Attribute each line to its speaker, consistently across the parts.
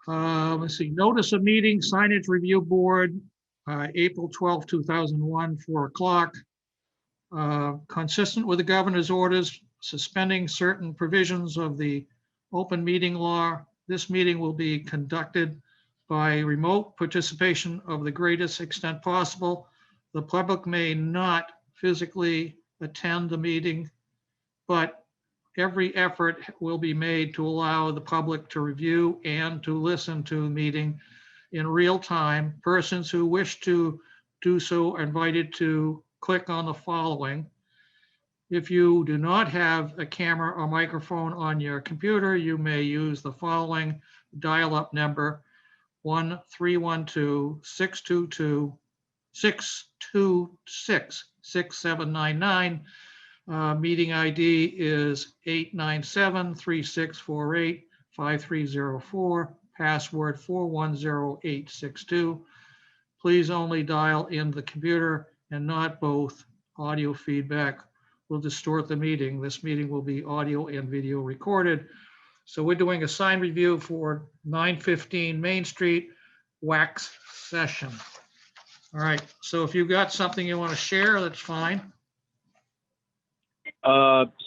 Speaker 1: Let's see, notice of meeting, signage review board, April 12, 2001, 4 o'clock. Consistent with the governor's orders, suspending certain provisions of the open meeting law. This meeting will be conducted by remote participation of the greatest extent possible. The public may not physically attend the meeting, but every effort will be made to allow the public to review and to listen to the meeting in real time. Persons who wish to do so are invited to click on the following. If you do not have a camera or microphone on your computer, you may use the following dial-up number: 1-312-626-6799. Meeting ID is 897-3648-5304, password 410862. Please only dial in the computer and not both. Audio feedback will distort the meeting. This meeting will be audio and video recorded. So we're doing a sign review for 915 Main Street, wax session. All right, so if you've got something you want to share, that's fine.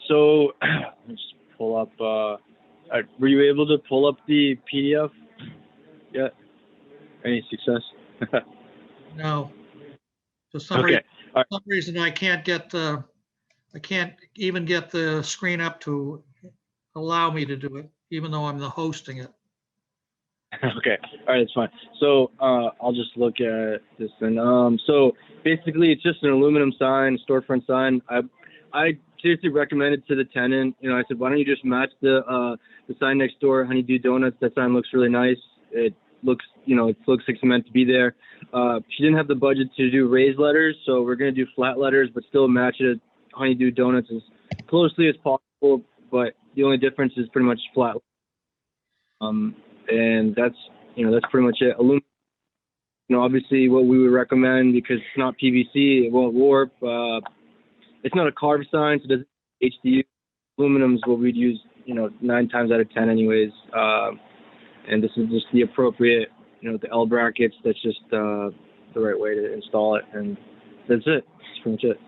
Speaker 2: So let's pull up, were you able to pull up the PDF yet? Any success?
Speaker 1: No. For some
Speaker 2: Okay.
Speaker 1: reason, for some reason I can't even get the screen up to allow me to do it, even though I'm the hosting it.
Speaker 2: Okay. All right, that's fine. So I'll just look at this then. So basically it's just an aluminum sign, storefront sign. I seriously recommended to the tenant, I said, why don't you just match the sign next door, Honeydew Donuts. That sign looks really nice. It looks, it looks like it's meant to be there. She didn't have the budget to do raised letters, so we're going to do flat letters, but still match it at Honeydew Donuts as closely as possible. But the only difference is pretty much flat. And that's, that's pretty much it. Aluminum, obviously what we would recommend, because it's not PVC, it won't warp. It's not a carved sign, so it doesn't HDU. Aluminum is what we'd use, 9 times out of 10 anyways. And this is just the appropriate, the L brackets. That's just the right way to install it. And that's it. That's pretty much it.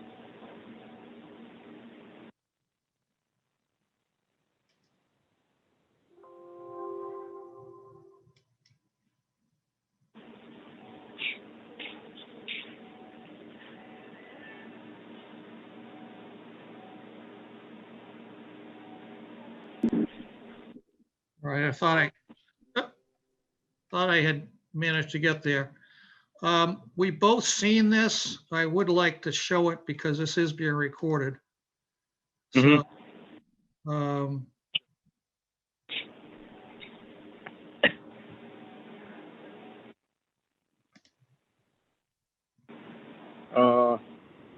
Speaker 1: All right, I thought I had managed to get there. We both seen this. I would like to show it because this is being recorded. So,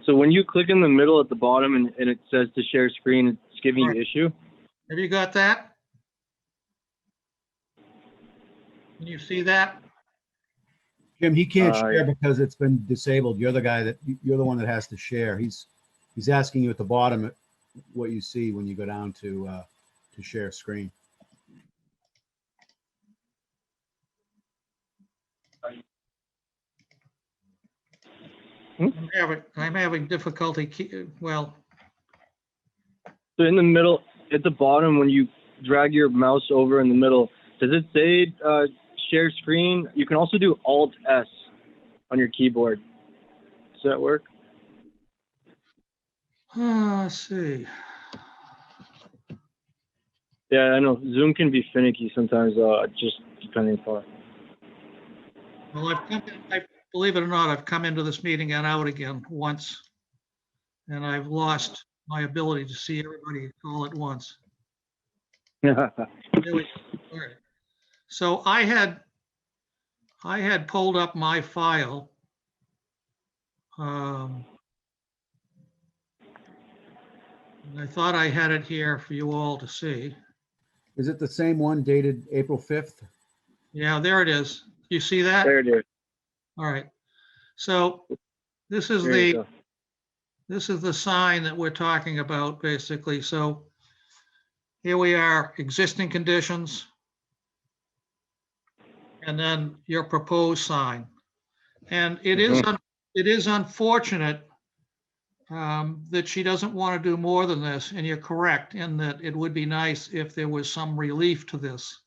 Speaker 2: so when you click in the middle at the bottom and it says to share screen, it's giving you issue.
Speaker 1: Have you got that? Can you see that?
Speaker 3: Jim, he can't share because it's been disabled. You're the one that has to share. He's asking you at the bottom what you see when you go down to share screen.
Speaker 1: I'm having difficulty. Well,
Speaker 2: so in the middle, at the bottom, when you drag your mouse over in the middle, does it say share screen? You can also do Alt S on your keyboard. Does that work?
Speaker 1: Let's see.
Speaker 2: Yeah, I know Zoom can be finicky sometimes, just depending upon.
Speaker 1: Well, believe it or not, I've come into this meeting and out again once, and I've lost my ability to see everybody all at once. There we go. All right. So I had pulled up my file. And I thought I had it here for you all to see.
Speaker 3: Is it the same one dated April 5th?
Speaker 1: Yeah, there it is. You see that?
Speaker 2: There it is.
Speaker 1: All right. So this is the sign that we're talking about, basically. So here we are, existing conditions. and then your proposed sign. And it
Speaker 2: Mhm.
Speaker 1: is unfortunate that she doesn't want to do more than this, and you're correct in that it would be nice if there was some relief to this.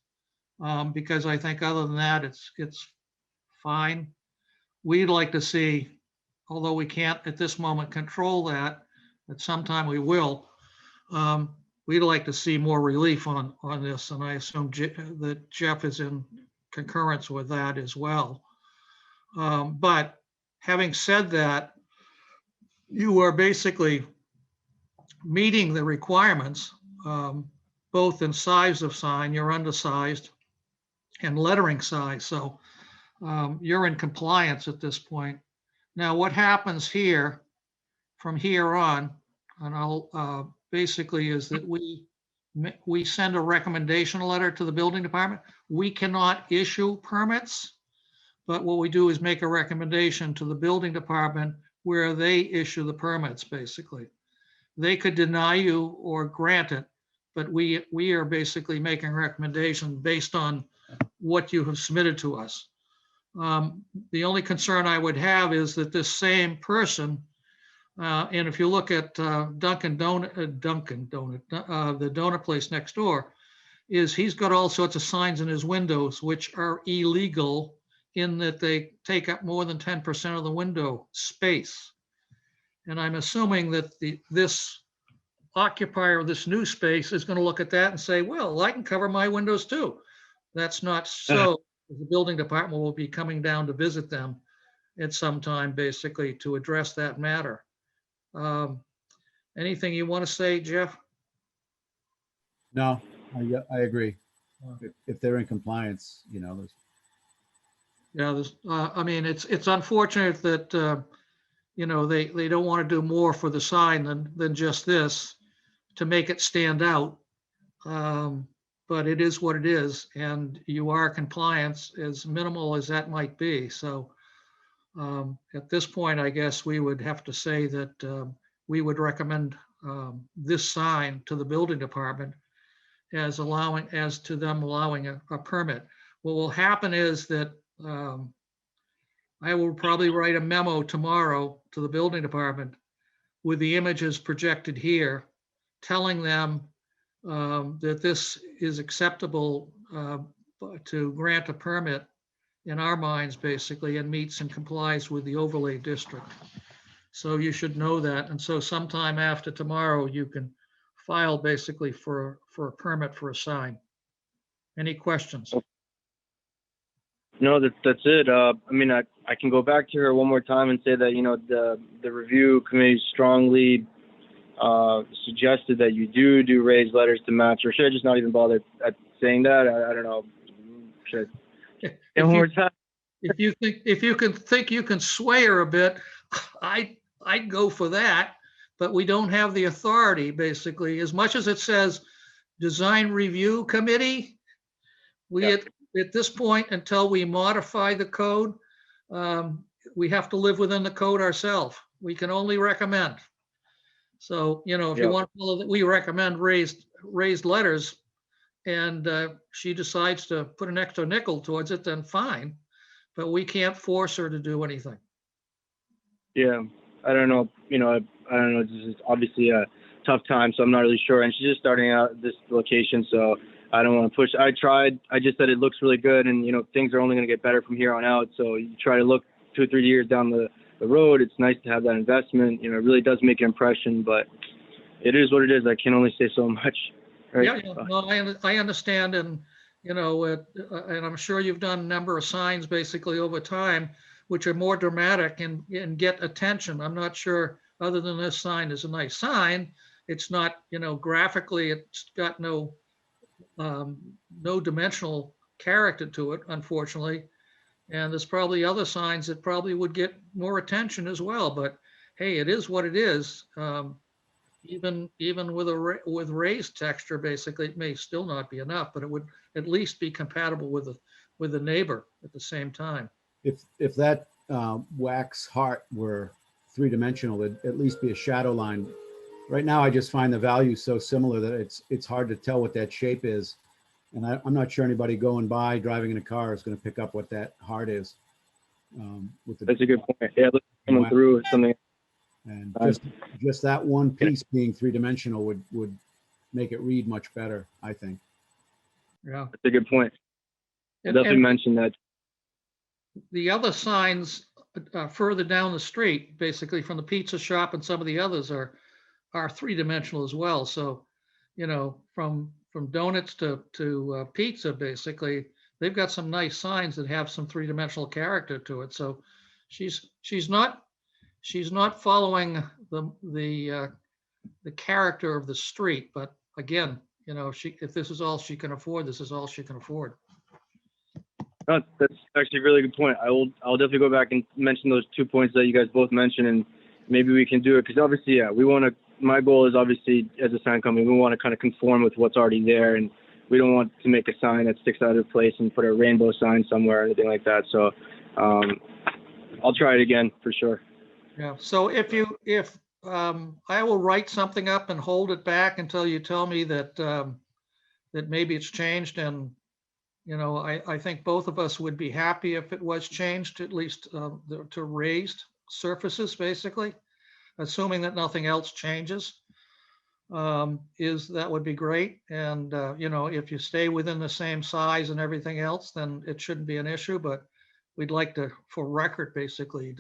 Speaker 1: Because I think other than that, it's fine. We'd like to see, although we can't at this moment control that, at some time we will. We'd like to see more relief on this, and I assume that Jeff is in concurrence with that as well. But having said that, you are basically meeting the requirements, both in size of sign, you're undersized, and lettering size. So you're in compliance at this point. Now, what happens here from here on, and I'll basically is that we send a recommendation letter to the building department. We cannot issue permits, but what we do is make a recommendation to the building department where they issue the permits, basically. They could deny you or grant it, but we are basically making a recommendation based on what you have submitted to us. The only concern I would have is that this same person, and if you look at the donut place next door, is he's got all sorts of signs in his windows which are illegal in that they take up more than 10% of the window space. And I'm assuming that this occupier of this new space is going to look at that and say, well, I can cover my windows too. That's not so. The building department will be coming down to visit them at some time, basically, to address that matter. Anything you want to say, Jeff?
Speaker 3: No, I agree. If they're in compliance, you know,
Speaker 1: Yeah, I mean, it's unfortunate that you know they don't want to do more for the sign than just this to make it stand out. But it is what it is, and you are compliance as minimal as that might be. So at this point, I guess we would have to say that we would recommend this sign to the building department as to them allowing a permit. What will happen is that I will probably write a memo tomorrow to the building department with the images projected here, telling them that this is acceptable to grant a permit in our minds, basically, and meets and complies with the overlay district. So you should know that. And so sometime after tomorrow, you can file basically for a permit for a sign. Any questions?
Speaker 2: No, that's it. I mean, I can go back to her one more time and say that, you know, the review committee strongly suggested that you do raise letters to match, or should I just not even bother at saying that? I don't know. Should I say one more time?
Speaker 1: If you can sway her a bit, I'd go for that, but we don't have the authority, basically. As much as it says design review committee, we at this point, until we modify the code, we have to live within the code ourselves. We can only recommend. So, you know, if you want to follow that, we recommend raised letters, and she decides to put an extra nickel towards it, then fine. But we can't force her to do anything.
Speaker 2: Yeah, I don't know. You know, I don't know. This is obviously a tough time, so I'm not really sure. And she's just starting out at this location, so I don't want to push. I tried. I just said it looks really good, and you know, things are only going to get better from here on out. So you try to look 2 or 3 years down the road. It's nice to have that investment. You know, it really does make an impression, but it is what it is. I can only say so much. Right?
Speaker 1: Yeah, no, I understand, and you know, and I'm sure you've done a number of signs basically over time, which are more dramatic and get attention. I'm not sure, other than this sign is a nice sign, it's not, you know, graphically, it's got no dimensional character to it, unfortunately. And there's probably other signs that probably would get more attention as well. But hey, it is what it is. Even with raised texture, basically, it may still not be enough, but it would at least be compatible with the neighbor at the same time.
Speaker 3: if that wax heart were 3-dimensional, it'd at least be a shadow line. Right now, I just find the values so similar that it's hard to tell what that shape is. And I'm not sure anybody going by, driving in a car is going to pick up what that heart is. With
Speaker 2: That's a good point. Yeah, look, coming through something.
Speaker 3: And just that one piece being three-dimensional would make it read much better, I think.
Speaker 1: Yeah.
Speaker 2: That's a good point. I
Speaker 1: And-
Speaker 2: definitely
Speaker 1: and
Speaker 2: mentioned that.
Speaker 1: the other signs further down the street, basically from the pizza shop and some of the others are three-dimensional as well. So, you know, from donuts to pizza, basically, they've got some nice signs that have some three-dimensional character to it. So she's not following the character of the street, but again, you know, if this is all she can afford, this is all she can afford.
Speaker 2: No, that's actually a really good point. I'll definitely go back and mention those 2 points that you guys both mentioned, and maybe we can do it, because obviously, yeah, we want to. My goal is obviously, as a sign company, we want to kind of conform with what's already there, and we don't want to make a sign that sticks out of place and put a rainbow sign somewhere or anything like that. So I'll try it again for sure.
Speaker 1: Yeah. So if I will write something up and hold it back until you tell me that that maybe it's changed, and you know, I think both of us would be happy if it was changed, at least to raised surfaces, basically, assuming that nothing else changes. That would be great. And, you know, if you stay within the same size and everything else, then it shouldn't be an issue, but we'd like to, for record, basically,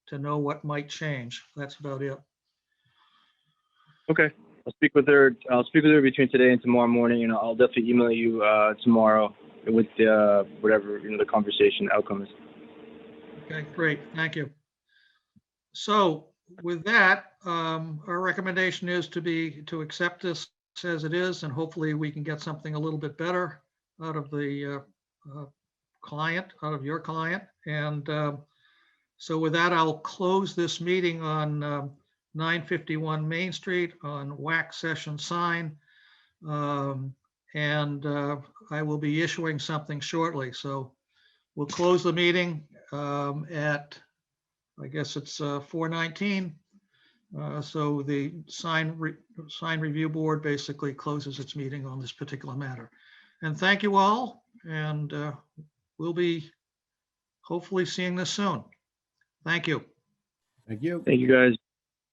Speaker 1: to know what might change. That's about it.
Speaker 2: Okay. I'll speak with her between today and tomorrow morning, and I'll definitely email you tomorrow with whatever, you know, the conversation outcome is.
Speaker 1: Okay, great. Thank you. So with that, our recommendation is to accept this as it is, and hopefully we can get something a little bit better out of the out of your client. And so with that, I'll close this meeting on 951 Main Street on wax session sign. And I will be issuing something shortly. So we'll close the meeting at, I guess it's 4:19. So the sign review board basically closes its meeting on this particular matter. And thank you all. And we'll be hopefully seeing this soon. Thank you.
Speaker 3: Thank you.
Speaker 2: Thank you guys.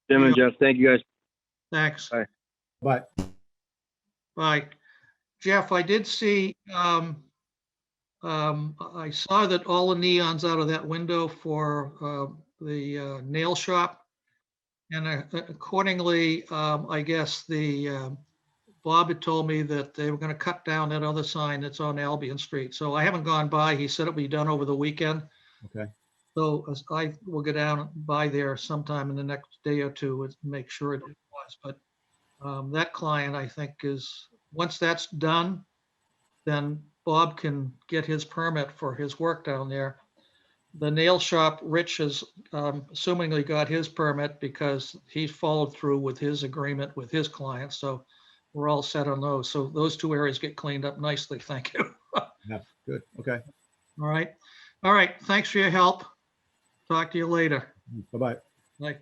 Speaker 2: Jim and Jeff, thank you guys.
Speaker 1: Thanks.
Speaker 2: Bye.
Speaker 3: Bye.
Speaker 1: Bye. Jeff, I did see, I saw that all the neons out of that window for the nail shop. And accordingly, I guess Bob had told me that they were going to cut down that other sign that's on Albion Street. So I haven't gone by. He said it'll be done over the weekend.
Speaker 3: Okay.
Speaker 1: So I will go down by there sometime in the next day or two and make sure it was. But that client, I think, once that's done, then Bob can get his permit for his work down there. The nail shop, Rich has assumingly got his permit because he followed through with his agreement with his client. So we're all set on those. So those two areas get cleaned up nicely. Thank you.
Speaker 3: Yeah, good. Okay.
Speaker 1: All right. All right. Thanks for your help. Talk to you later.
Speaker 3: Bye-bye.
Speaker 1: Bye.